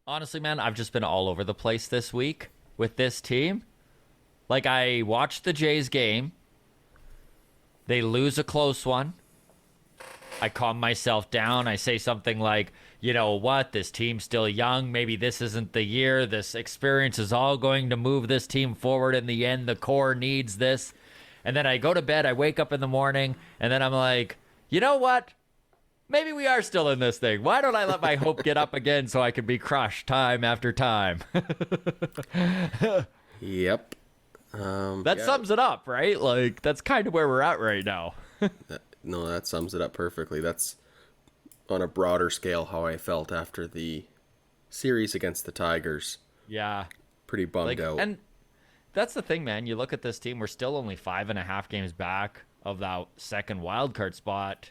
Honestly, man, I've just been all over the place this week with this team. Like, I watched the Jays game. They lose a close one. I calm myself down. I say something like, you know what? This team's still young. Maybe this isn't the year. This experience is all going to move this team forward in the end. The core needs this. And then I go to bed. I wake up in the morning. And then I'm like, you know what? Maybe we are still in this thing. Why don't I let my hope get up again so I can be crushed time after time? Yep. That sums it up, right? Like, that's kind of where we're at right now. No, that sums it up perfectly. That's on a broader scale how I felt after the series against the Tigers. Yeah. Pretty bummed out. And that's the thing, man. You look at this team, we're still only 5.5 games back of that second wildcard spot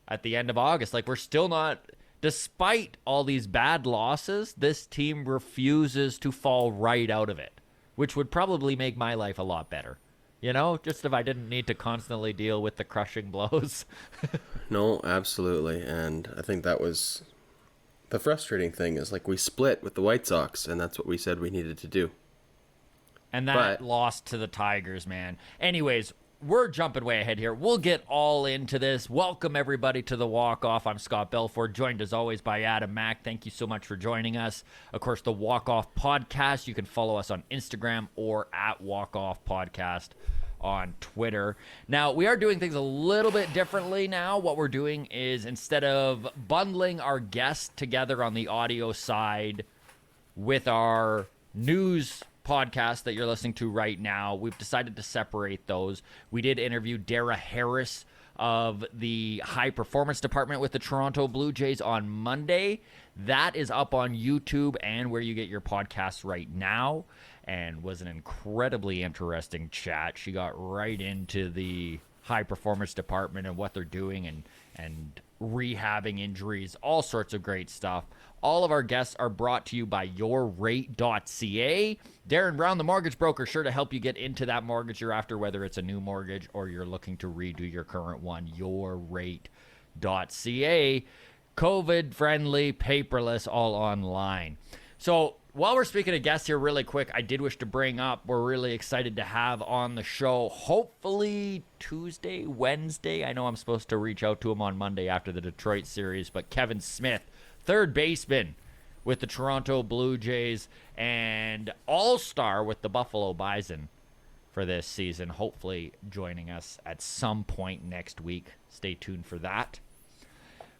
at the end of August. Like, we're still not, despite all these bad losses, this team refuses to fall right out of it, which would probably make my life a lot better. You know, just if I didn't need to constantly deal with the crushing blows. No, absolutely. And I think that was the frustrating thing is like we split with the White Sox, and that's what we said we needed to do. And that lost to the Tigers, man. Anyways, we're jumping way ahead here. We'll get all into this. Welcome, everybody, to the Walk-Off. I'm Scott Belford, joined as always by Adam Mack. Thank you so much for joining us. Of course, the Walk-Off Podcast. You can follow us on Instagram or at Walk-Off Podcast on Twitter. Now, we are doing things a little bit differently now. What we're doing is instead of bundling our guests together on the audio side with our news podcast that you're listening to right now, we've decided to separate those. We did interview Dara Harris of the high performance department with the Toronto Blue Jays on Monday. That is up on YouTube and where you get your podcasts right now, and was an incredibly interesting chat. She got right into the high performance department and what they're doing and rehabbing injuries, all sorts of great stuff. All of our guests are brought to you by YourRate.ca. Darren Brown, the mortgage broker, sure to help you get into that mortgage you're after, whether it's a new mortgage or you're looking to redo your current one. YourRate.ca. COVID-friendly, paperless, all online. So while we're speaking of guests here really quick, I did wish to bring up, we're really excited to have on the show, hopefully Tuesday, Wednesday. I know I'm supposed to reach out to him on Monday after the Detroit series, but Kevin Smith, third baseman with the Toronto Blue Jays and all-star with the Buffalo Bison for this season, hopefully joining us at some point next week. Stay tuned for that.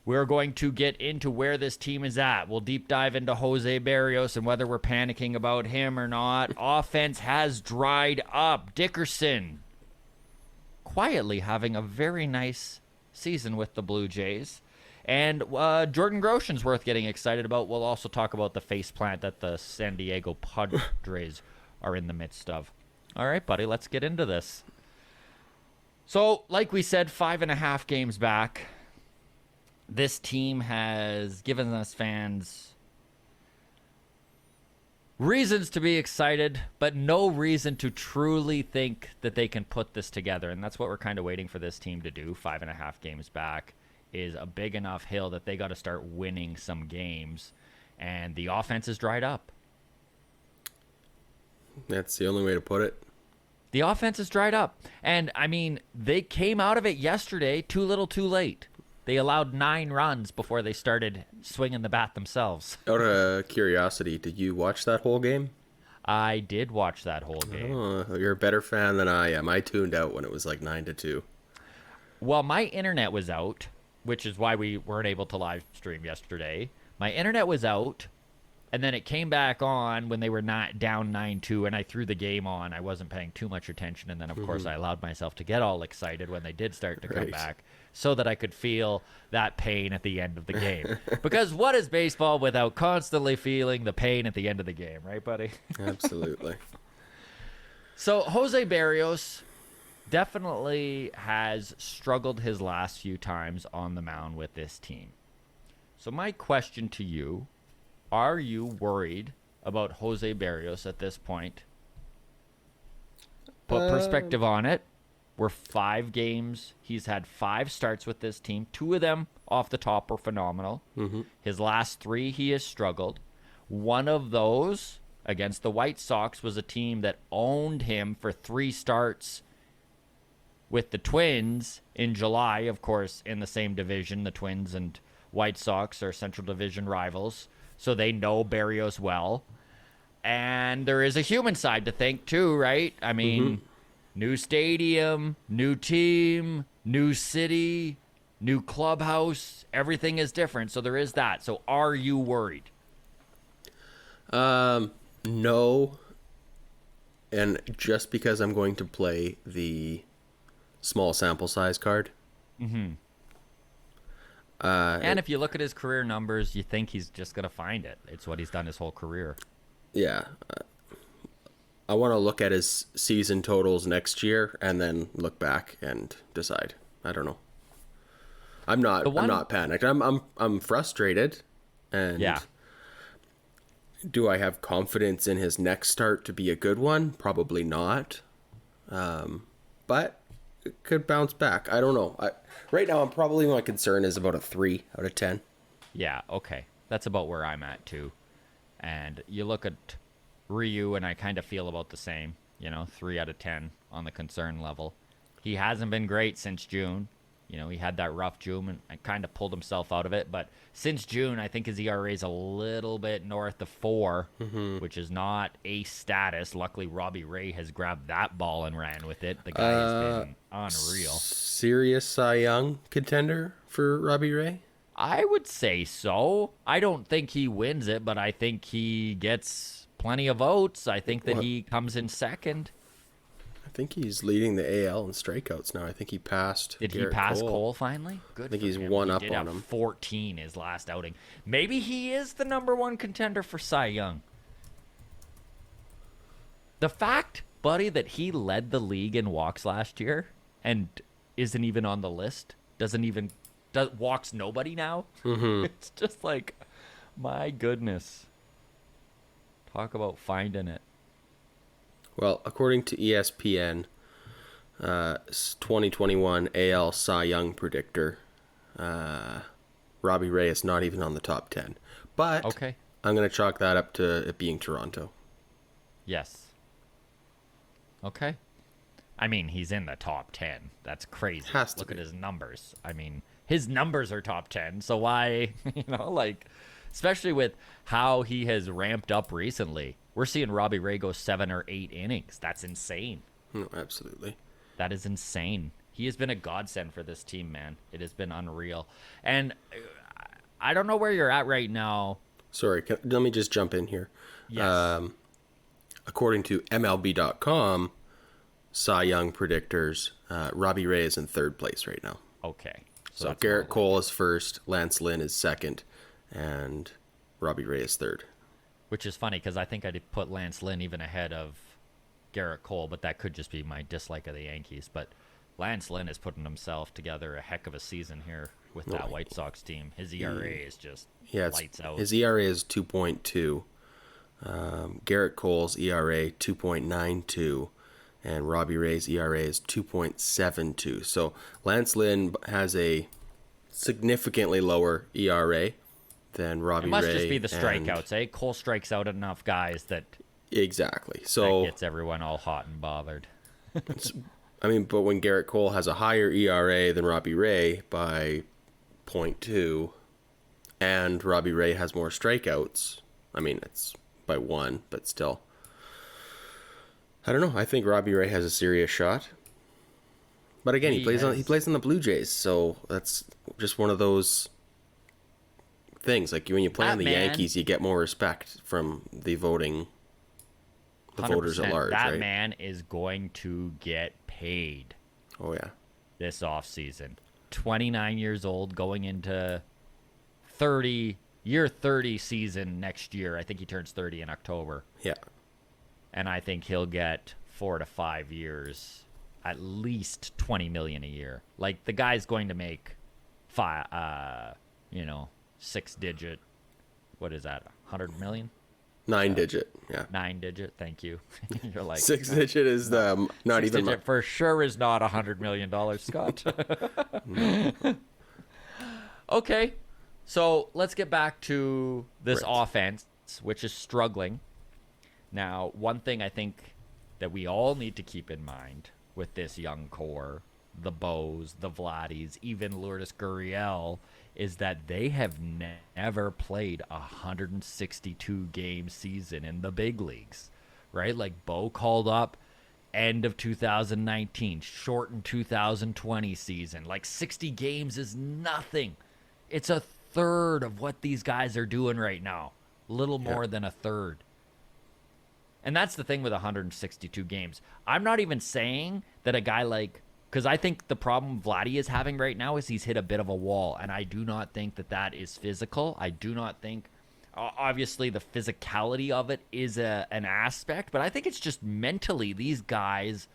We're going to get into where this team is at. We'll deep dive into Jose Barrios and whether we're panicking about him or not. Offense has dried up. Dickerson quietly having a very nice season with the Blue Jays. And Jordan Groshans worth getting excited about. We'll also talk about the faceplant that the San Diego Padres are in the midst of. All right, buddy, let's get into this. So, like we said, 5.5 games back. This team has given us fans reasons to be excited, but no reason to truly think that they can put this together. And that's what we're kind of waiting for this team to do. 5.5 games back is a big enough hill that they got to start winning some games. And the offense is dried up. That's the only way to put it. The offense is dried up. And, I mean, they came out of it yesterday too little too late. They allowed 9 runs before they started swinging the bat themselves. Out of curiosity, did you watch that whole game? I did watch that whole game. Oh, you're a better fan than I am. I tuned out when it was like 9-2. Well, my internet was out, which is why we weren't able to live stream yesterday. My internet was out, and then it came back on when they were not down 9-2, and I threw the game on. I wasn't paying too much attention, and then, of course, I allowed myself to get all excited when they did start to come back, so that I could feel that pain at the end of the game. Because what is baseball without constantly feeling the pain at the end of the game, right, buddy? Absolutely. So Jose Barrios definitely has struggled his last few times on the mound with this team. So my question to you, are you worried about Jose Barrios at this point? Put perspective on it. We're 5 games. He's had 5 starts with this team. 2 of them off the top were phenomenal. His last 3, he has struggled. One of those against the White Sox was a team that owned him for 3 starts with the Twins in July, of course, in the same division. The Twins and White Sox are Central Division rivals, so they know Berrios well. And there is a human side to think, too, right? I mean, new stadium, new team, new city, new clubhouse. Everything is different, so there is that. So are you worried? No. And just because I'm going to play the small sample size card. And if you look at his career numbers, you think he's just going to find it. It's what he's done his whole career. Yeah. I want to look at his season totals next year and then look back and decide. I don't know. I'm not panicked. I'm frustrated. And yeah. Do I have confidence in his next start to be a good one? Probably not. But it could bounce back. I don't know. Right now, my concern is about a 3 out of 10. Yeah, okay. That's about where I'm at, too. And you look at Ryu, and I kind of feel about the same. 3 out of 10 on the concern level. He hasn't been great since June. He had that rough June and kind of pulled himself out of it. But since June, I think his ERA is a little bit north of 4, which is not ace status. Luckily, Robbie Ray has grabbed that ball and ran with it. The guy has been unreal. Serious Cy Young contender for Robbie Ray? I would say so. I don't think he wins it, but I think he gets plenty of votes. I think that he comes in second. I think he's leading the AL in strikeouts now. I think he passed. Did he pass Cole finally? Good. I think for he's him. one He up did on have him. 14 his last outing. Maybe he is the number 1 contender for Cy Young. The fact, buddy, that he led the league in walks last year and isn't even on the list, walks nobody now. It's just like, my goodness. Talk about finding it. Well, according to ESPN, 2021 AL Cy Young predictor, Robbie Ray is not even on the top 10. But okay. I'm going to chalk that up to it being Toronto. Yes. Okay. I mean, he's in the top 10. That's crazy. Look at his numbers. I mean, his numbers are top 10. So why, especially with how he has ramped up recently. We're seeing Robbie Ray go 7 or 8 innings. That's insane. No, absolutely. That is insane. He has been a godsend for this team, man. It has been unreal. And I don't know where you're at right now. Sorry, let me just jump in here. Yes. According to MLB.com, Cy Young predictors, Robbie Ray is in 3rd place right now. Okay. So Garrett Cole is 1st, Lance Lynn is 2nd, and Robbie Ray is 3rd. Which is funny because I think I did put Lance Lynn even ahead of Garrett Cole, but that could just be my dislike of the Yankees. But Lance Lynn is putting himself together a heck of a season here with that White Sox team. His ERA is just lights out. His ERA is 2.2. Garrett Cole's ERA 2.92, and Robbie Ray's ERA is 2.72. So Lance Lynn has a significantly lower ERA than Robbie Ray. It must just be the strikeouts, eh? Cole strikes out enough guys that exactly. So that gets everyone all hot and bothered. But when Garrett Cole has a higher ERA than Robbie Ray by 0.2, and Robbie Ray has more strikeouts, it's by 1, but still. I don't know. I think Robbie Ray has a serious shot. But again, he plays on the Blue Jays, so that's just one of those things. Like when you play on the Yankees, you get more respect from the voters at large. That man is going to get paid. Oh yeah. This offseason. 29 years old, going into year 30 season next year. I think he turns 30 in October. Yeah. And I think he'll get 4 to 5 years, at least $20 million a year. Like the guy's going to make 6-digit. What is that? 100 million? 9-digit. Yeah. 9-digit. Thank you. You're like 6-digit is the not even. 6-digit for sure is not $100 million, Scott. Okay. So let's get back to this offense. which is struggling. Now, one thing I think that we all need to keep in mind with this young core, the Bows, the Vladdies, even Lourdes Gurriel, is that they have never played a 162 game season in the big leagues, right? Like Bo called up end of 2019, shortened 2020 season. Like 60 games is nothing. It's a third of what these guys are doing right now. Little more than a third. And that's the thing with 162 games. I'm not even saying that a guy like, because I think the problem Vladdy is having right now is he's hit a bit of a wall, and I do not think that that is physical. I do not think, obviously, the physicality of it is an aspect, but I think it's just mentally these guys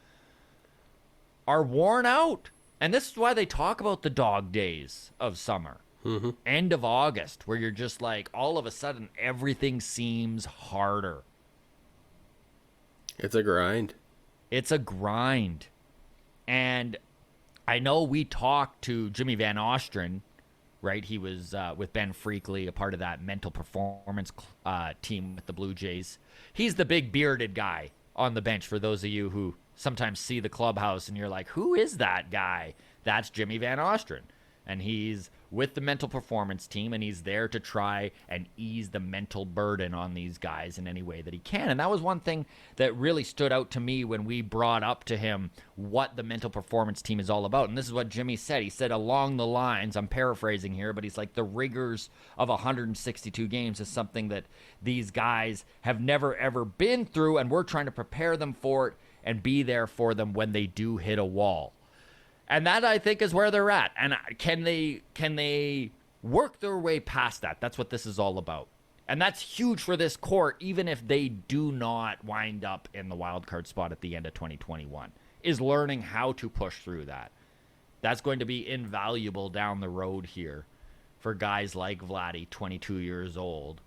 are worn out. And this is why they talk about the dog days of summer, end of August, where you're just like, all of a sudden, everything seems harder. It's a grind. It's a grind. And I know we talked to Jimmy Van Ostren, right? He was with Ben Freakley, a part of that mental performance team with the Blue Jays. He's the big bearded guy on the bench for those of you who sometimes see the clubhouse and you're like, who is that guy? That's Jimmy Van Ostren. And he's with the mental performance team, and he's there to try and ease the mental burden on these guys in any way that he can. And that was one thing that really stood out to me when we brought up to him what the mental performance team is all about. And this is what Jimmy said. He said along the lines, I'm paraphrasing here, but he's like, the rigors of 162 games is something that these guys have never, ever been through, and we're trying to prepare them for it and be there for them when they do hit a wall. And that, I think, is where they're at. And can they work their way past that? That's what this is all about. And that's huge for this core, even if they do not wind up in the wild card spot at the end of 2021, is learning how to push through that. That's going to be invaluable down the road here for guys like Vladdy, 22 years old,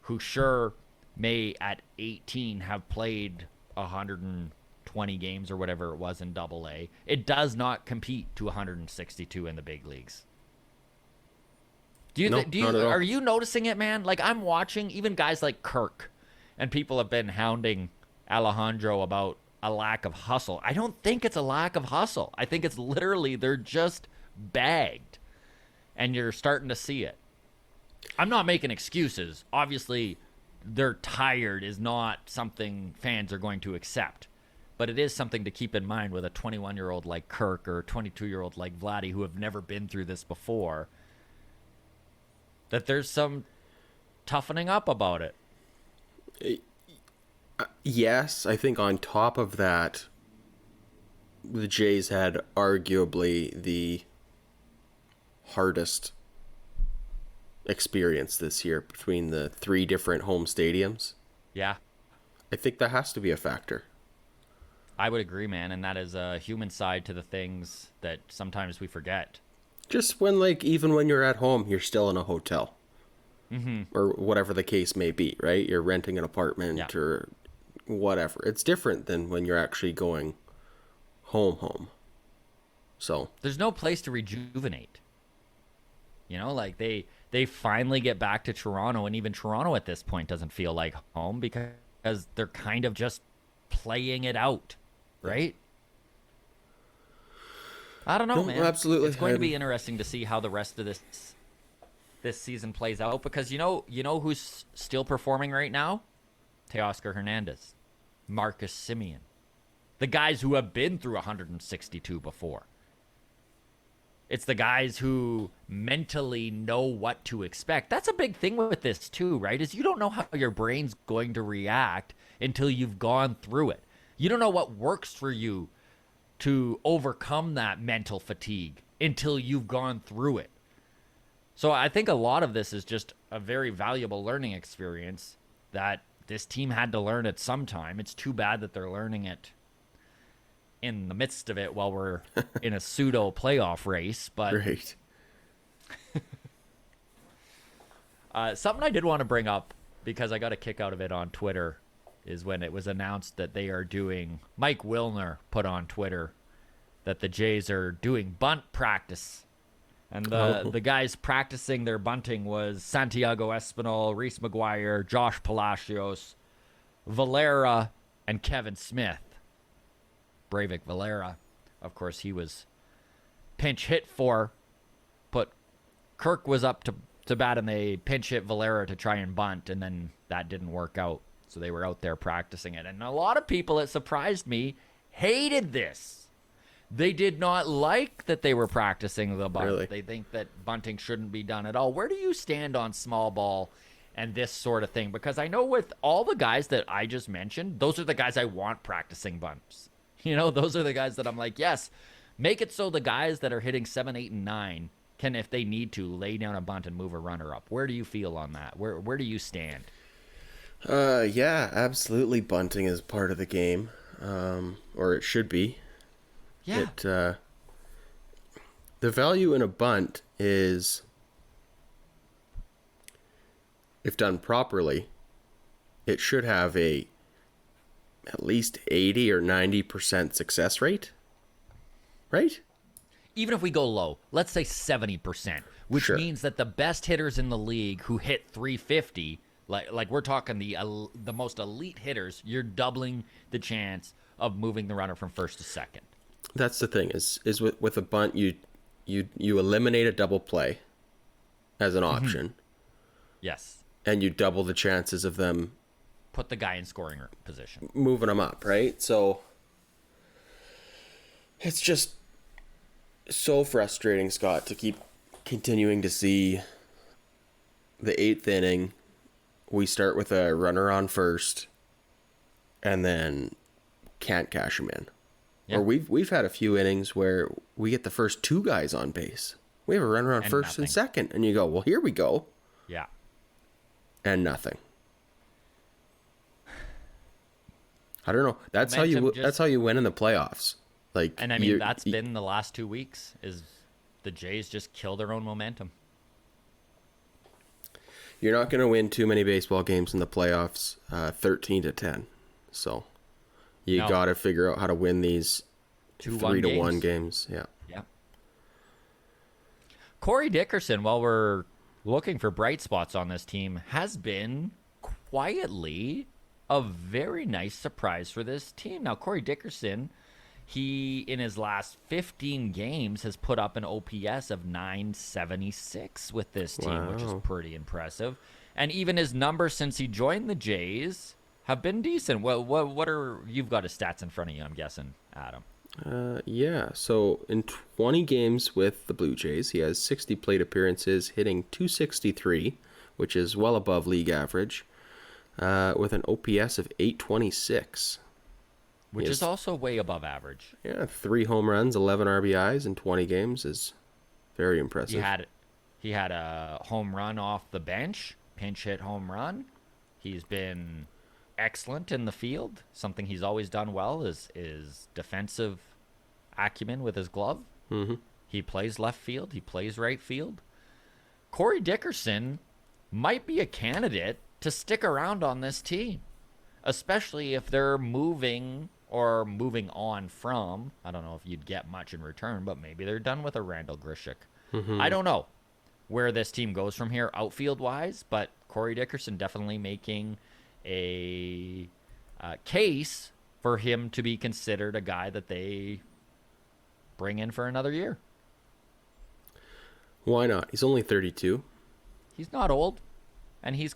who sure may at 18 have played 120 games or whatever it was in Double-A. It does not compete to 162 in the big leagues. Are you noticing it, man? Like, I'm watching even guys like Kirk, and people have been hounding Alejandro about a lack of hustle. I don't think it's a lack of hustle. I think it's literally they're just bagged, and you're starting to see it. I'm not making excuses. Obviously, they're tired is not something fans are going to accept. But it is something to keep in mind with a 21-year-old like Kirk or a 22-year-old like Vladdy who have never been through this before, that there's some toughening up about it. Yes, I think on top of that, the Jays had arguably the hardest experience this year between the 3 different home stadiums. Yeah. I think that has to be a factor. I would agree, man, and that is a human side to the things that sometimes we forget. Just when, like, even when you're at home, you're still in a hotel. Or whatever the case may be, right? You're renting an apartment or whatever. It's different than when you're actually going home. So there's no place to rejuvenate. You know, like they finally get back to Toronto, and even Toronto at this point doesn't feel like home because they're kind of just playing it out. Right? I don't know, man. Absolutely. It's going to be interesting to see how the rest of this season plays out, because you know who's still performing right now? Teoscar Hernandez, Marcus Semien, the guys who have been through 162 before. It's the guys who mentally know what to expect. That's a big thing with this too, right? Is you don't know how your brain's going to react until you've gone through it. You don't know what works for you to overcome that mental fatigue until you've gone through it. So I think a lot of this is just a very valuable learning experience that this team had to learn at some time. It's too bad that they're learning it in the midst of it while we're in a pseudo playoff race. But Great. Something I did want to bring up, because I got a kick out of it on Twitter, is when it was announced that they are doing, Mike Wilner put on Twitter that the Jays are doing bunt practice And the guys practicing their bunting was Santiago Espinal, Reese McGuire, Josh Palacios, Valera, and Kevin Smith. Breivik Valera, of course, he was pinch hit for, but Kirk was up to bat, and they pinch hit Valera to try and bunt, and then that didn't work out. So they were out there practicing it. And a lot of people, it surprised me, hated this. They did not like that they were practicing the bunt. Really? They think that bunting shouldn't be done at all. Where do you stand on small ball and this sort of thing? Because I know with all the guys that I just mentioned, those are the guys I want practicing bunts. Those are the guys that I'm like, yes, make it so the guys that are hitting 7, 8, and 9 can, if they need to, lay down a bunt and move a runner up. Where do you feel on that? Where do you stand? Yeah, absolutely. Bunting is part of the game, or it should be. Yeah. The value in a bunt is, if done properly, it should have at least 80 or 90% success rate, right? Even if we go low, let's say 70%, which Sure. means that the best hitters in the league who hit 350, like we're talking the most elite hitters, you're doubling the chance of moving the runner from first to second. That's the thing is with a bunt, you eliminate a double play as an option, Yes. and you double the chances of them Put the guy in scoring position. moving them up, right? So it's just so frustrating, Scott, to keep continuing to see the 8th inning. We start with a runner on first, and then can't cash him in. Yeah. Or we've had a few innings where we get the first 2 guys on base. We have a runner on And first nothing. and second, and you go, well, here we go, Yeah. and nothing. I don't know. That's how you win in the playoffs. Like, And I mean, that's been the last 2 weeks, is the Jays just kill their own momentum. You're not going to win too many baseball games in the playoffs, 13-10. So you No. got to figure out how to win these 2-1 3-1 games. Yeah. Yeah. Corey Dickerson, while we're looking for bright spots on this team, has been quietly a very nice surprise for this team. Now, Corey Dickerson, he, in his last 15 games, has put up an OPS of 976 with this team, which is Wow. pretty impressive. And even his numbers since he joined the Jays have been decent. What are, you've got his stats in front of you, I'm guessing, Adam. Yeah. So in 20 games with the Blue Jays, he has 60 plate appearances, hitting .263, which is well above league average, with an OPS of 826. Which Yes. is also way above average. Yeah, 3 home runs, 11 RBIs in 20 games is very impressive. He had a home run off the bench, pinch hit home run. He's been excellent in the field. Something he's always done well is defensive acumen with his glove. Mm-hmm. He plays left field. He plays right field. Corey Dickerson might be a candidate to stick around on this team, especially if they're moving on from, I don't know if you'd get much in return, but maybe they're done with a Randall Grishik. Mm-hmm. I don't know where this team goes from here outfield-wise, but Corey Dickerson definitely making a case for him to be considered a guy that they bring in for another year. Why not? He's only 32. He's not old, and he's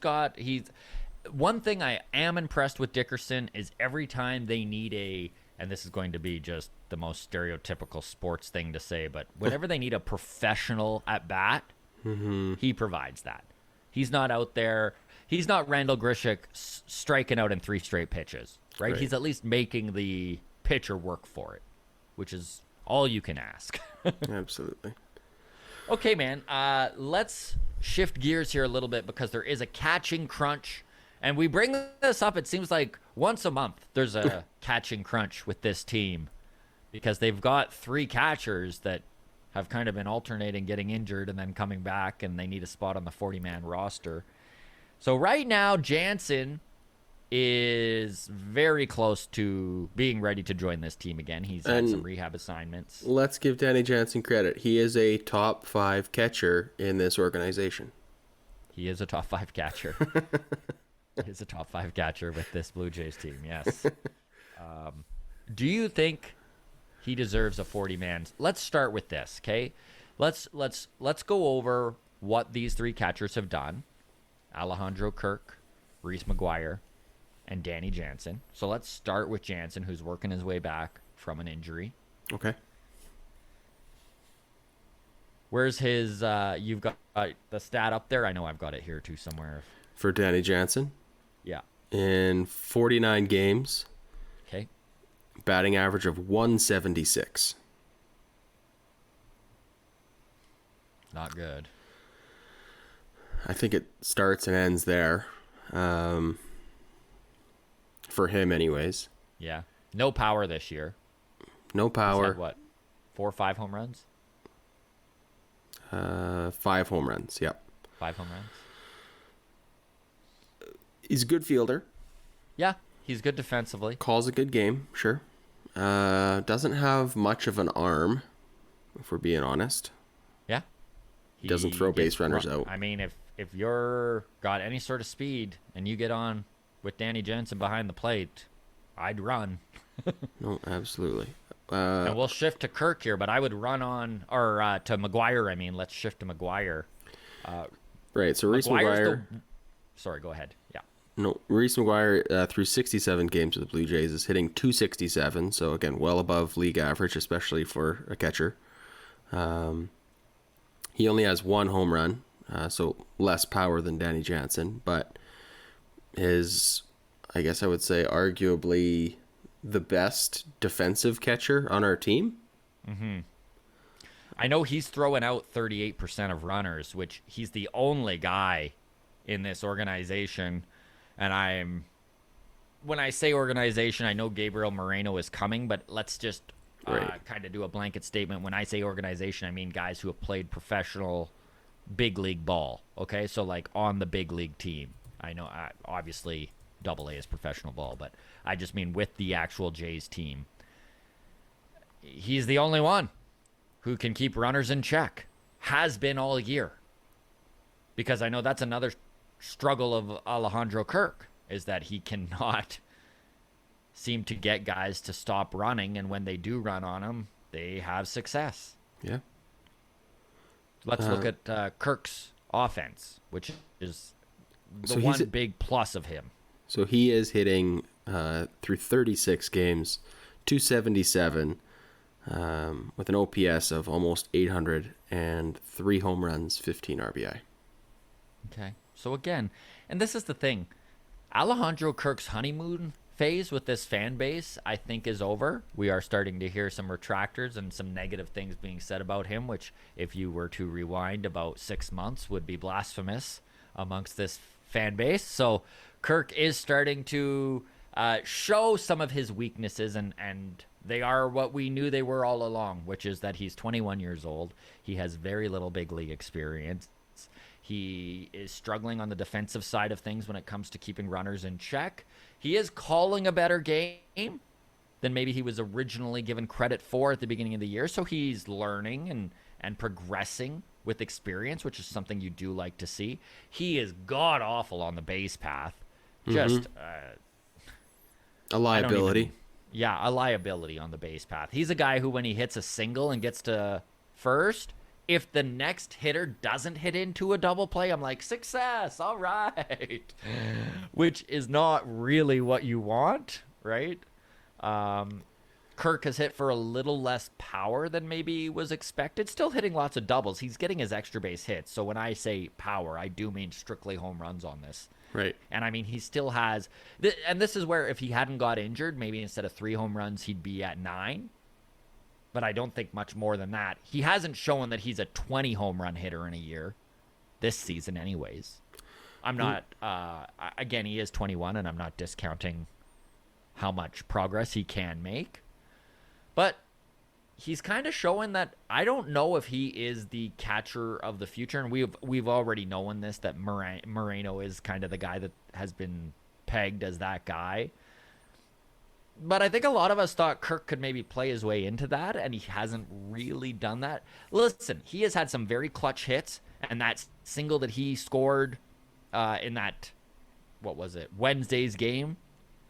one thing I am impressed with Dickerson is every time they need and this is going to be just the most stereotypical sports thing to say, but whenever they need a professional at bat, he provides that. He's not out there. He's not Randall Grishik striking out in 3 straight pitches, right? Right. He's at least making the pitcher work for it, which is all you can ask. Absolutely. Okay, man. Let's shift gears here a little bit because there is a catching crunch. And we bring this up, it seems like once a month there's a catching crunch with this team because they've got 3 catchers that have kind of been alternating getting injured and then coming back, and they need a spot on the 40-man roster. So right now, Jansen is very close to being ready to join this team again. He's had And some rehab assignments. let's give Danny Jansen credit. He is a top 5 catcher in this organization. He is a top 5 catcher. He is a top 5 catcher with this Blue Jays team, yes. Do you think he deserves a 40-man? Let's start with this, okay? Let's go over what these 3 catchers have done. Alejandro Kirk, Reese McGuire, and Danny Jansen. So let's start with Jansen, who's working his way back from an injury. Okay. Where's his, you've got the stat up there? I know I've got it here too somewhere. For Danny Jansen, Yeah. in 49 games, Okay. batting average of 176. Not good. I think it starts and ends there. For him, anyways. Yeah. No power this year. No He's power. had, what, 4 or 5 home runs? 5 home runs. Yep. 5 home runs? He's a good fielder. Yeah. He's good defensively. Calls a good game, sure. Doesn't have much of an arm, if we're being honest. Yeah. He doesn't throw base runners out. I mean, if you're got any sort of speed and you get on with Danny Jansen behind the plate, I'd run. No, absolutely. And we'll shift to Kirk here, but I would run on, or to McGuire, I mean. Let's shift to McGuire. Right, so Reese McGuire's McGuire... Sorry, go ahead. Yeah. No, Reese McGuire, through 67 games with the Blue Jays, is hitting .267, so again, well above league average, especially for a catcher. He only has 1 home run, so less power than Danny Jansen, but is, I guess I would say, arguably the best defensive catcher on our team. I know he's throwing out 38% of runners, which he's the only guy in this organization. And when I say organization, I know Gabriel Moreno is coming, but let's just kind of do a blanket statement. When I say organization, I mean guys who have played professional big league ball. Okay, so like on the big league team. I know, obviously, AA is professional ball, but I just mean with the actual Jays team. He's the only one who can keep runners in check. Has been all year. Because I know that's another struggle of Alejandro Kirk, is that he cannot seem to get guys to stop running, and when they do run on him, they have success. Yeah. Let's look at Kirk's offense, which is the one big plus of him. So he is hitting, through 36 games, .277, with an OPS of almost 800 and 3 home runs, 15 RBI. Okay. So again, and this is the thing, Alejandro Kirk's honeymoon phase with this fan base, I think, is over. We are starting to hear some retractors and some negative things being said about him, which, if you were to rewind about 6 months, would be blasphemous amongst this fan base. So Kirk is starting to show some of his weaknesses, and they are what we knew they were all along, which is that he's 21 years old. He has very little big league experience. He is struggling on the defensive side of things when it comes to keeping runners in check. He is calling a better game than maybe he was originally given credit for at the beginning of the year. So he's learning and progressing with experience, which is something you do like to see. He is god-awful on the base path. Just a liability. A liability on the base path. He's a guy who, when he hits a single and gets to first, if the next hitter doesn't hit into a double play, I'm like, success, all right. Which is not really what you want, right? Kirk has hit for a little less power than maybe was expected. Still hitting lots of doubles. He's getting his extra base hits. So when I say power, I do mean strictly home runs on this. Right. And I mean, he still has, and this is where if he hadn't got injured, maybe instead of 3 home runs, he'd be at 9. But I don't think much more than that. He hasn't shown that he's a 20 home run hitter in a year, this season anyways. I'm not, again, he is 21, and I'm not discounting how much progress he can make. But he's kind of showing that I don't know if he is the catcher of the future. And we've already known this, that Moreno is kind of the guy that has been pegged as that guy. But I think a lot of us thought Kirk could maybe play his way into that, and he hasn't really done that. Listen, he has had some very clutch hits, and that single that he scored in that, what was it, Wednesday's game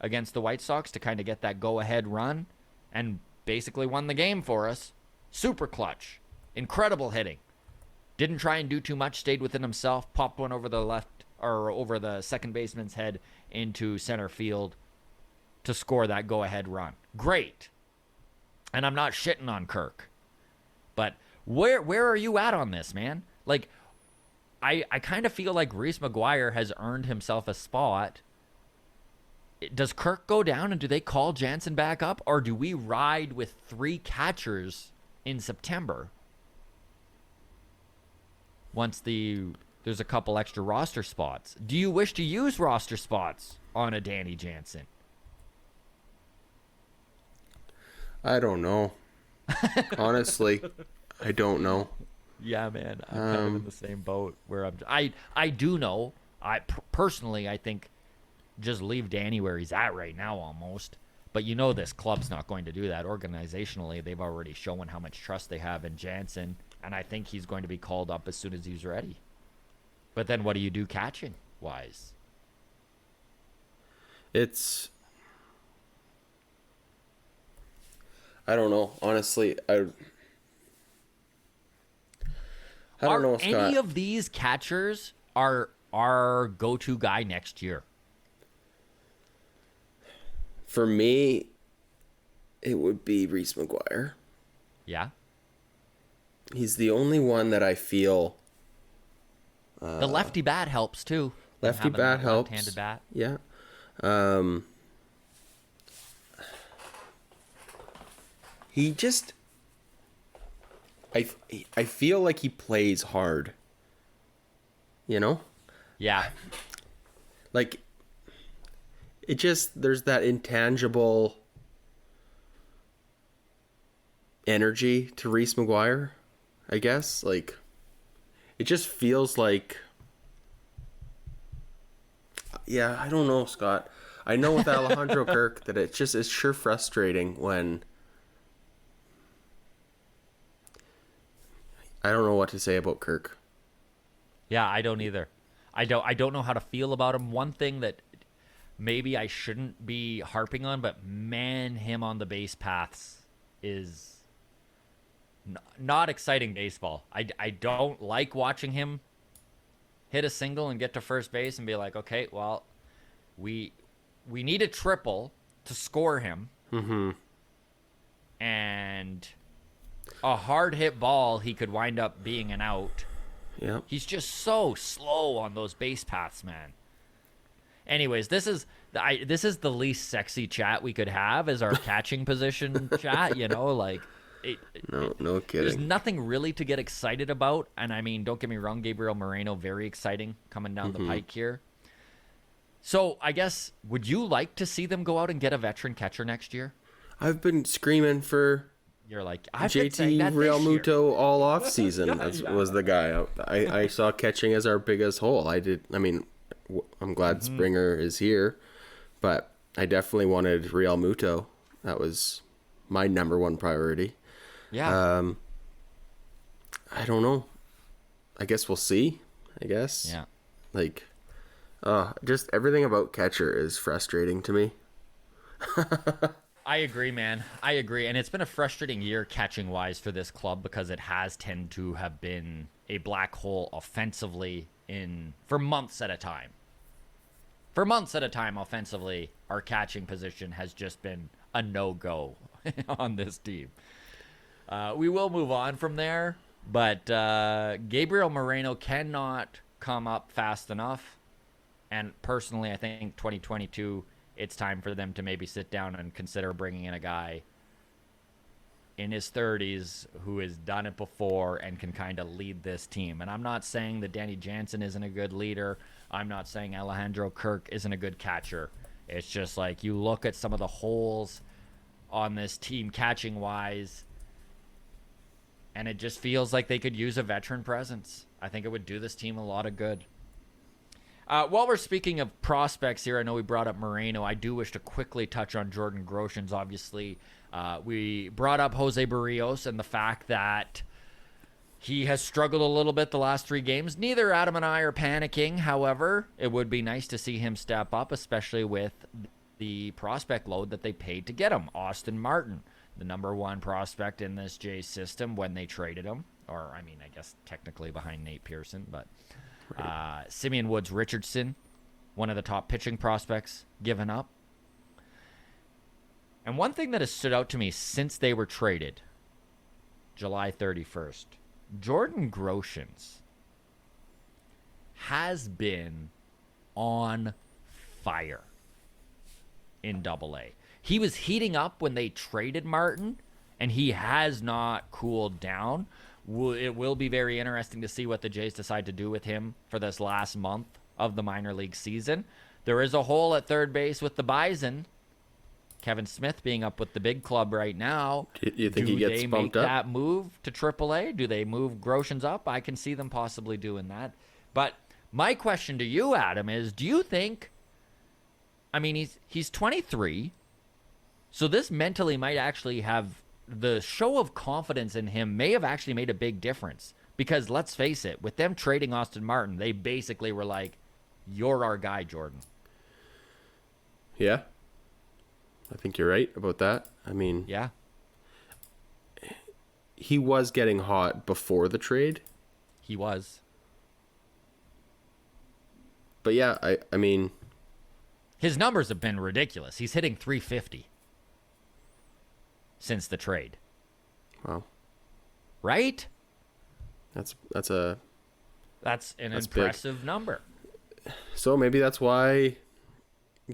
against the White Sox to kind of get that go-ahead run and basically won the game for us. Super clutch. Incredible hitting. Didn't try and do too much, stayed within himself, popped one over the left, or over the second baseman's head into center field to score that go-ahead run. Great. And I'm not shitting on Kirk. But where are you at on this, man? Like, I kind of feel like Reese McGuire has earned himself a spot. Does Kirk go down and do they call Jansen back up? Or do we ride with 3 catchers in September? Once there's a couple extra roster spots. Do you wish to use roster spots on a Danny Jansen? I don't know. Honestly, I don't know. Yeah, man, I'm kind of in the same boat where I do know. Personally, I think just leave Danny where he's at right now almost. But you know this club's not going to do that. Organizationally, they've already shown how much trust they have in Jansen, and I think he's going to be called up as soon as he's ready. But then what do you do catching-wise? I don't know. Honestly, I don't know, Scott. Any of these catchers are our go-to guy next year? For me, it would be Reese McGuire. Yeah? He's the only one that I feel... the lefty bat helps, too. Lefty bat helps. Left-handed bat. Yeah. He just... I feel like he plays hard. You know? Yeah. Like, it just... There's that intangible energy to Reese McGuire, I guess. Like, it just feels like... Yeah, I don't know, Scott. I know with Alejandro Kirk that it's sure frustrating when... I don't know what to say about Kirk. Yeah, I don't either. I don't know how to feel about him. One thing that maybe I shouldn't be harping on, but man, him on the base paths is not exciting baseball. I don't like watching him hit a single and get to first base and be like, okay, well, we need a triple to score him. Mm-hmm. And a hard hit ball, he could wind up being an out. Yeah. He's just so slow on those base paths, man. Anyways, this is the least sexy chat we could have as our catching position chat, you know, like no kidding. There's nothing really to get excited about, and I mean, don't get me wrong, Gabriel Moreno, very exciting coming down the pike here. So, I guess, would you like to see them go out and get a veteran catcher next year? I've been screaming for You're like, JT Realmuto all off season was the guy I saw catching as our biggest hole. I'm glad Springer is here, but I definitely wanted Realmuto. That was my number one priority. Yeah. I don't know. I guess we'll see. I guess. Yeah. Like, just everything about catcher is frustrating to me. I agree, man. I agree. And it's been a frustrating year catching-wise for this club because it has tended to have been a black hole offensively for months at a time. For months at a time, offensively, our catching position has just been a no-go on this team. We will move on from there, but Gabriel Moreno cannot come up fast enough. And personally, I think 2022... it's time for them to maybe sit down and consider bringing in a guy in his 30s who has done it before and can kind of lead this team. And I'm not saying that Danny Jansen isn't a good leader. I'm not saying Alejandro Kirk isn't a good catcher. It's just like you look at some of the holes on this team catching-wise, and it just feels like they could use a veteran presence. I think it would do this team a lot of good. While we're speaking of prospects here, I know we brought up Moreno. I do wish to quickly touch on Jordan Groshans. Obviously, we brought up Jose Barrios and the fact that he has struggled a little bit the last 3 games. Neither Adam and I are panicking. However, it would be nice to see him step up, especially with the prospect load that they paid to get him. Austin Martin, the number 1 prospect in this Jays system when they traded him. Or, I mean, I guess technically behind Nate Pearson, but... Simeon Woods Richardson, one of the top pitching prospects, given up. And one thing that has stood out to me since they were traded, July 31st, Jordan Groshans has been on fire in Double-A. He was heating up when they traded Martin, and he has not cooled down. It will be very interesting to see what the Jays decide to do with him for this last month of the minor league season. There is a hole at third base with the Bison. Kevin Smith being up with the big club right now. You think he gets bumped up? Do they make that move to AAA? Do they move Groshans up? I can see them possibly doing that. But my question to you, Adam, is do you think... I mean, he's 23, so this mentally might actually have... The show of confidence in him may have actually made a big difference because let's face it, with them trading Austin Martin, they basically were like, you're our guy, Jordan. Yeah. I think you're right about that. I mean, yeah, he was getting hot before the trade. He was. But yeah, I mean, his numbers have been ridiculous. He's hitting 350. Since the trade. Wow. Right? That's an impressive big number. So maybe that's why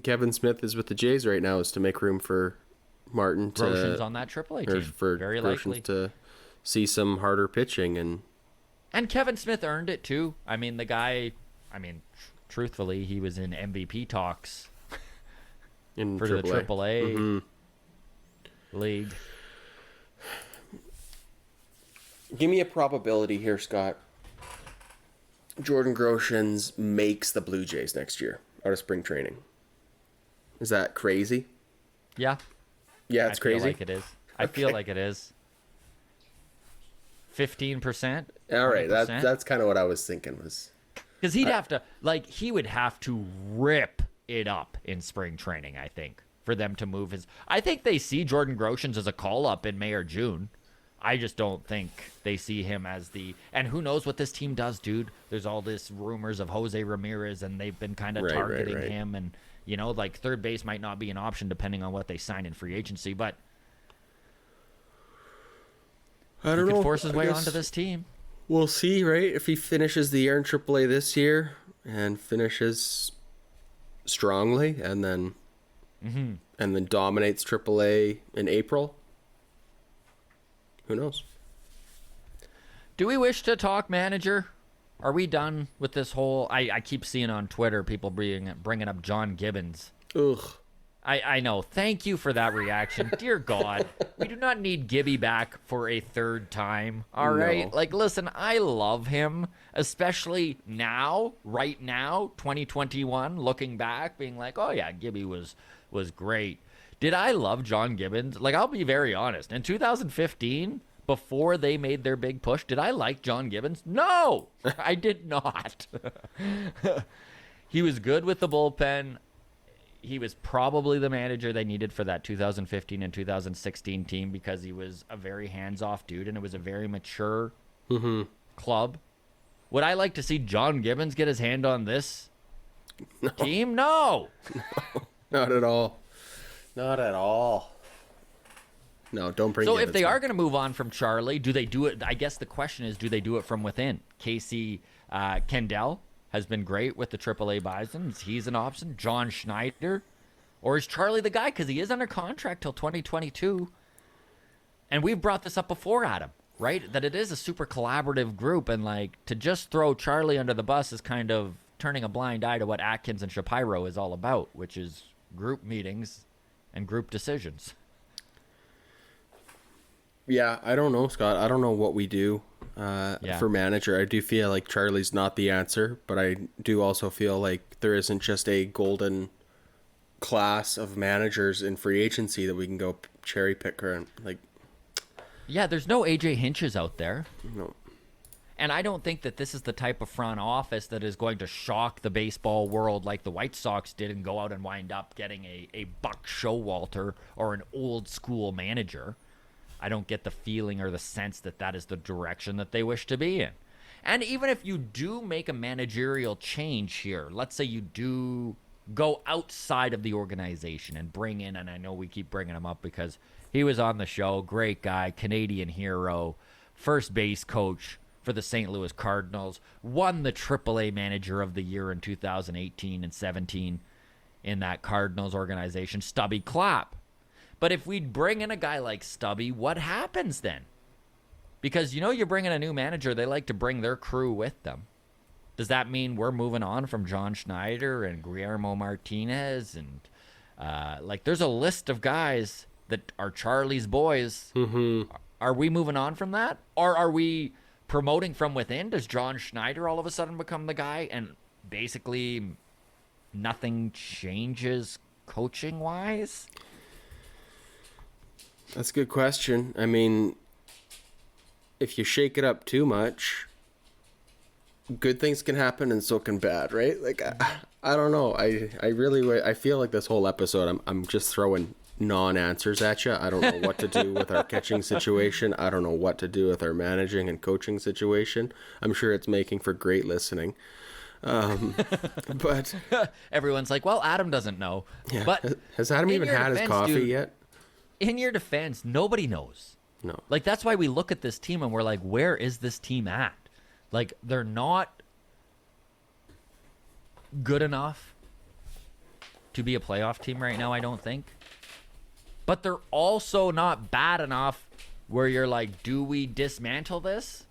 Kevin Smith is with the Jays right now, is to make room for Martin to Groshans on that AAA team. For very Groshans likely to see some harder pitching and Kevin Smith earned it too. I mean, the guy, truthfully, he was in MVP talks in for AAA. the AAA. Mm-hmm. League. Give me a probability here, Scott. Jordan Groshans makes the Blue Jays next year out of spring training. Is that crazy? Yeah. Yeah, it's crazy. I feel like it is. I feel like it is. 15%. All right, that's kind of what I was thinking was. Because he would have to rip it up in spring training, I think. For them to move his... I think they see Jordan Groshans as a call-up in May or June. I just don't think they see him as the... And who knows what this team does, dude. There's all this rumors of Jose Ramirez, and they've been kind of targeting him. And, third base might not be an option depending on what they sign in free agency. But I don't know. He could force his way onto this team. We'll see, right? If he finishes the year in AAA this year and finishes strongly and then... Mm-hmm. And then dominates AAA in April. Who knows? Do we wish to talk manager? Are we done with this whole... I keep seeing on Twitter people bringing up John Gibbons. Ugh. I know. Thank you for that reaction. Dear God, we do not need Gibby back for a third time. All right? Like, listen, I love him, especially now, right now, 2021, looking back, being like, oh, yeah, Gibby was great. Did I love John Gibbons? Like, I'll be very honest. In 2015, before they made their big push, did I like John Gibbons? No, I did not. He was good with the bullpen. He was probably the manager they needed for that 2015 and 2016 team because he was a very hands-off dude and it was a very mature club. Would I like to see John Gibbons get his hand on this team? No. Not at all. Not at all. No, don't bring. So if they are going to move on from Charlie, do they do it? I guess the question is, do they do it from within? Casey Kendall has been great with the AAA Bisons. He's an option. John Schneider, or is Charlie the guy? Because he is under contract till 2022. And we've brought this up before, Adam, right? That it is a super collaborative group, and like to just throw Charlie under the bus is kind of turning a blind eye to what Atkins and Shapiro is all about, which is group meetings and group decisions. Yeah, I don't know, Scott. I don't know what we do. for manager. I do feel like Charlie's not the answer, but I do also feel like there isn't just a golden class of managers in free agency that we can go cherry pick and like. Yeah, there's no AJ Hinches out there. No. And I don't think that this is the type of front office that is going to shock the baseball world like the White Sox did and go out and wind up getting a Buck Showalter or an old school manager. I don't get the feeling or the sense that that is the direction that they wish to be in. And even if you do make a managerial change here, let's say you do go outside of the organization and bring in, and I know we keep bringing him up because he was on the show, great guy, Canadian hero, first base coach for the St. Louis Cardinals, won the AAA Manager of the Year in 2018 and 17 in that Cardinals organization, Stubby Clapp. But if we bring in a guy like Stubby, what happens then? Because, you know, you're bringing a new manager, they like to bring their crew with them. Does that mean we're moving on from John Schneider and Guillermo Martinez? And, there's a list of guys that are Charlie's boys. Mm-hmm. Are we moving on from that? Or are we promoting from within? Does John Schneider all of a sudden become the guy and basically nothing changes coaching-wise? That's a good question. I mean, if you shake it up too much, good things can happen and so can bad, right? Like, I don't know. I feel like this whole episode, I'm just throwing non-answers at you. I don't know what to do with our catching situation. I don't know what to do with our managing and coaching situation. I'm sure it's making for great listening. But everyone's like, well, Adam doesn't know. Yeah. But has Adam even had his coffee dude, yet? In your defense, nobody knows. No. Like, that's why we look at this team and we're like, where is this team at? Like, they're not good enough to be a playoff team right now, I don't think. But they're also not bad enough where you're like, do we dismantle this?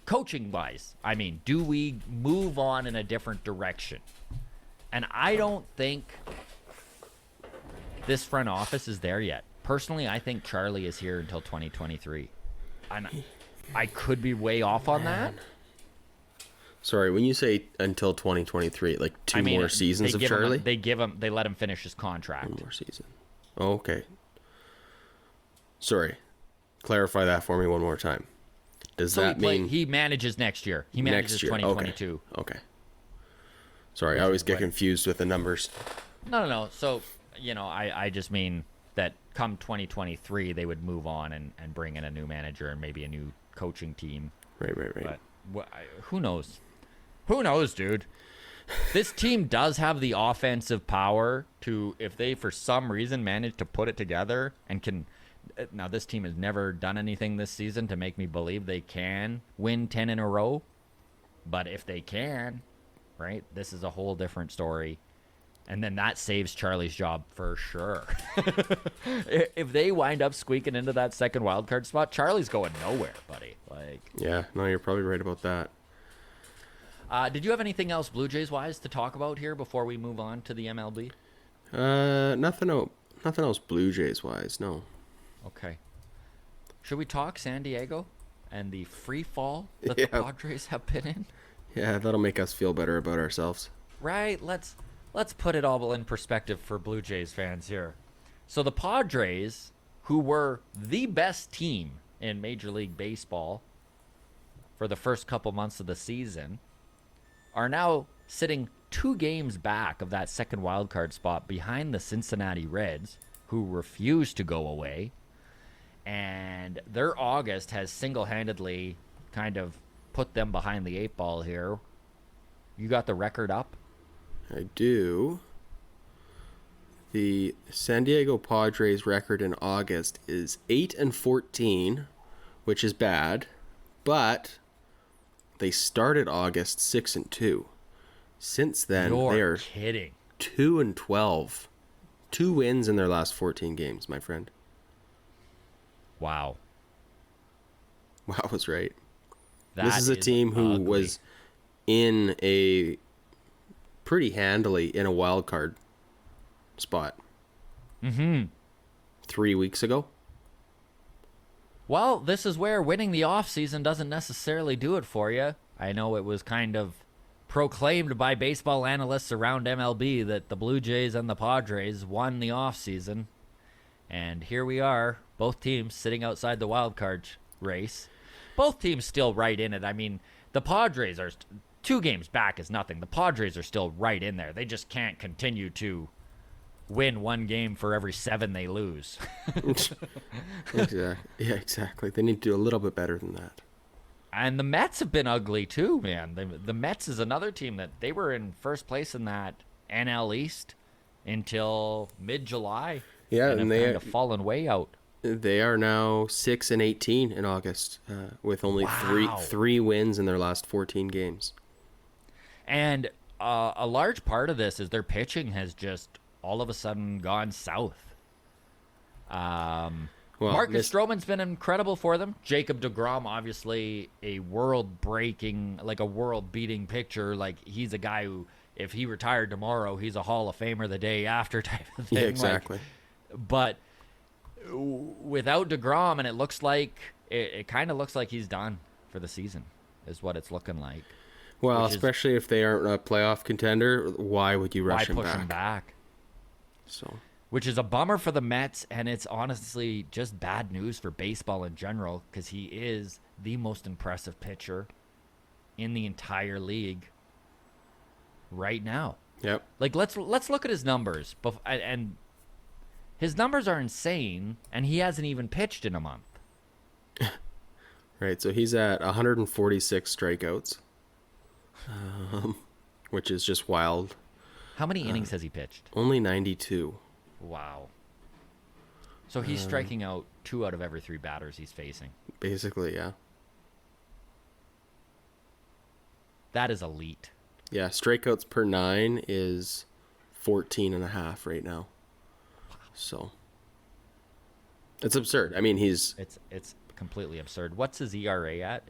Coaching-wise, I mean, do we move on in a different direction? And I don't think this front office is there yet. Personally, I think Charlie is here until 2023. And I could be way off on that. Sorry, when you say until 2023, like two more seasons of Charlie? They let him finish his contract. One more season. Oh, okay. Sorry. Clarify that for me one more time. Does that mean he manages next year? He manages 2022. Okay. Sorry, I always get confused with the numbers. No. So, I just mean that come 2023, they would move on and bring in a new manager and maybe a new coaching team. Right. But who knows? Who knows, dude? This team does have the offensive power to, if they for some reason manage to put it together and can. Now, this team has never done anything this season to make me believe they can win 10 in a row. But if they can, right, this is a whole different story. And then that saves Charlie's job for sure. If they wind up squeaking into that second wildcard spot, Charlie's going nowhere, buddy. Yeah, no, you're probably right about that. Did you have anything else Blue Jays-wise to talk about here before we move on to the MLB? Nothing else Blue Jays-wise, no. Okay. Should we talk San Diego and the free fall that the Padres have been in? Yeah, that'll make us feel better about ourselves. Right. Let's put it all in perspective for Blue Jays fans here. So the Padres, who were the best team in Major League Baseball for the first couple months of the season, are now sitting 2 games back of that second wildcard spot behind the Cincinnati Reds, who refuse to go away. And their August has single-handedly kind of put them behind the 8 ball here. You got the record up? I do. The San Diego Padres record in August is 8-14, which is bad, but they started August 6-2. Since then, they are kidding. 2-12. 2 wins in their last 14 games, my friend. Wow. Wow was right. That this is a team who ugly. was in a pretty handily in a wild card spot. 3 weeks ago. Well, this is where winning the offseason doesn't necessarily do it for you. I know it was kind of proclaimed by baseball analysts around MLB that the Blue Jays and the Padres won the offseason. And here we are, both teams sitting outside the wild card race. Both teams still right in it. I mean, the Padres are 2 games back is nothing. The Padres are still right in there. They just can't continue to win 1 game for every 7 they lose. Exactly. Yeah, exactly. They need to do a little bit better than that. And the Mets have been ugly too, man. The Mets is another team that they were in first place in that NL East until mid-July. Yeah, and they have kind of fallen way out. They are now 6-18 in August, with only three wins in their last 14 games. And a large part of this is their pitching has just all of a sudden gone south. Marcus Stroman's been incredible for them. Jacob deGrom, obviously a world-breaking, like a world-beating pitcher. Like, he's a guy who, if he retired tomorrow, he's a Hall of Famer the day after type of thing. Yeah, exactly. But without deGrom, and it kind of looks like he's done for the season, is what it's looking like. Well, especially if they aren't a playoff contender, why would you rush him back? Why push him back? So, which is a bummer for the Mets, and it's honestly just bad news for baseball in general, because he is the most impressive pitcher in the entire league right now. Yep. Like, let's look at his numbers, and his numbers are insane, and he hasn't even pitched in a month. Right, so he's at 146 strikeouts, which is just wild. How many innings has he pitched? Only 92. Wow. So he's striking out 2 out of every 3 batters he's facing. Basically, yeah. That is elite. Yeah, strikeouts per 9 is 14.5 right now. So it's absurd. I mean, it's completely absurd. What's his ERA at?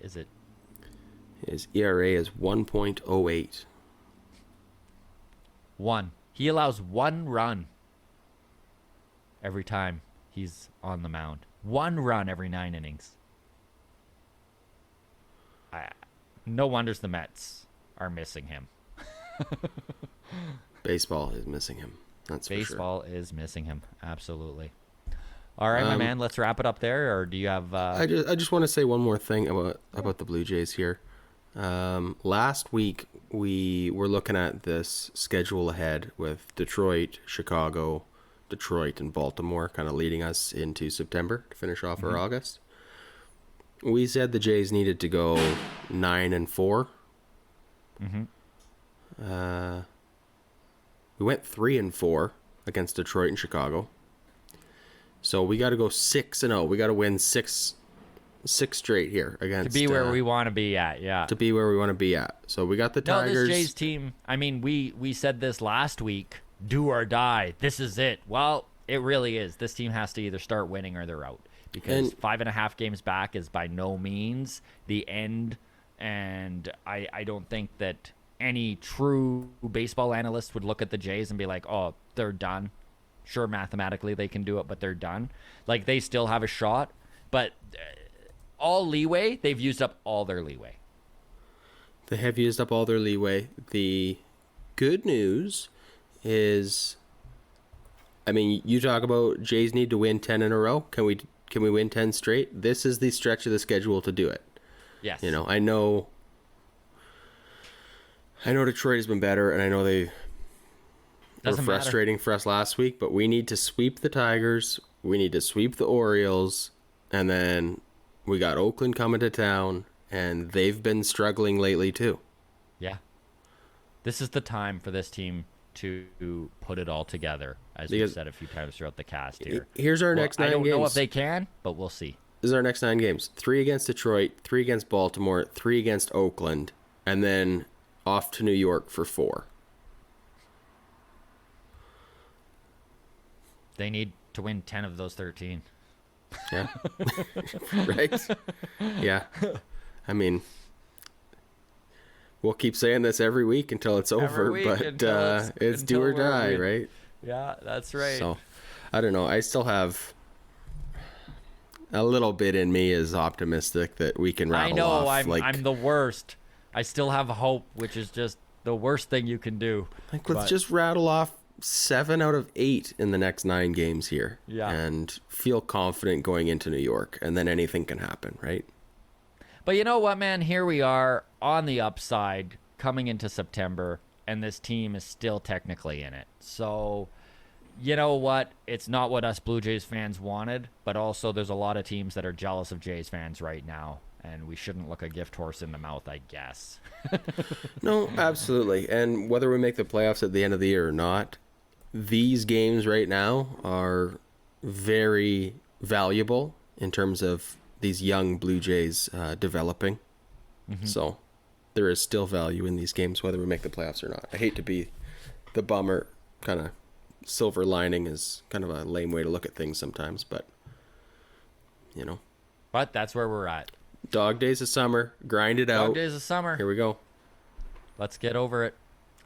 His ERA is 1.08. 1. He allows 1 run every time he's on the mound. 1 run every 9 innings. No wonders the Mets are missing him. Baseball is missing him. That's Baseball is missing him. Absolutely. All right, my man, let's wrap it up there, or do you have... I just want to say one more thing about the Blue Jays here. Last week, we were looking at this schedule ahead with Detroit, Chicago, Detroit, and Baltimore kind of leading us into September to finish off our August. We said the Jays needed to go 9-4. We went 3-4 against Detroit and Chicago. So we got to go 6-0. We got to win six straight here against to be where we want to be at. Yeah, to be where we want to be at. So we got the Tigers. No, this Jays team. I mean, we said this last week. Do or die. This is it. Well, it really is. This team has to either start winning or they're out, because 5.5 games back is by no means the end. And I don't think that any true baseball analyst would look at the Jays and be like, oh, they're done. Sure, mathematically they can do it, but they're done. Like, they still have a shot, but all leeway, they've used up all their leeway. They have used up all their leeway. The good news is, I mean, you talk about Jays need to win 10 in a row. Can we win 10 straight? This is the stretch of the schedule to do it. Yes. You know, I know Detroit has been better, and I know they were frustrating for us last week, but we need to sweep the Tigers, we need to sweep the Orioles, and then we got Oakland coming to town, and they've been struggling lately too. Yeah. This is the time for this team to put it all together, as we've said a few times throughout the cast here. Here's our next 9 games. I don't know if they can, but we'll see. This is our next 9 games. 3 against Detroit, 3 against Baltimore, 3 against Oakland, and then off to New York for 4. They need to win 10 of those 13. Yeah. Right? Yeah. I mean, we'll keep saying this every week until it's over, but it's do or die, right? Yeah, that's right. So, I don't know. I still have... a little bit in me is optimistic that we can rattle off. I'm the worst. I still have hope, which is just the worst thing you can do. Let's just rattle off 7 out of 8 in the next 9 games here. Yeah. And feel confident going into New York, and then anything can happen, right? But you know what, man? Here we are on the upside coming into September, and this team is still technically in it. So, you know what? It's not what us Blue Jays fans wanted, but also there's a lot of teams that are jealous of Jays fans right now, and we shouldn't look a gift horse in the mouth, I guess. No, absolutely. And whether we make the playoffs at the end of the year or not, these games right now are very valuable in terms of these young Blue Jays developing. Mm-hmm. So there is still value in these games, whether we make the playoffs or not. I hate to be the bummer. Kind of silver lining is kind of a lame way to look at things sometimes, but, you know. But that's where we're at. Dog days of summer. Grind it out. Dog days of summer. Here we go. Let's get over it.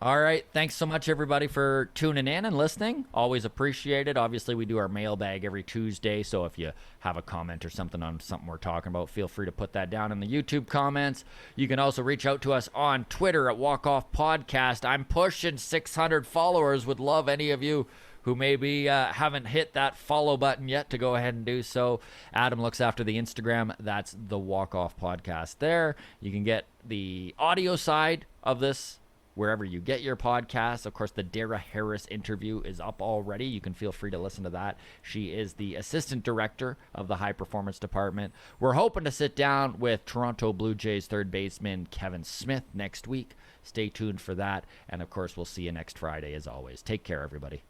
All right. Thanks so much, everybody, for tuning in and listening. Always appreciate it. Obviously, we do our mailbag every Tuesday, so if you have a comment or something on something we're talking about, feel free to put that down in the YouTube comments. You can also reach out to us on Twitter at Walk Off Podcast. I'm pushing 600 followers. Would love any of you who maybe haven't hit that follow button yet to go ahead and do so. Adam looks after the Instagram. That's the Walk Off Podcast there. You can get the audio side of this wherever you get your podcasts. Of course, the Dara Harris interview is up already. You can feel free to listen to that. She is the assistant director of the high performance department. We're hoping to sit down with Toronto Blue Jays third baseman Kevin Smith next week. Stay tuned for that. And of course, we'll see you next Friday as always. Take care, everybody.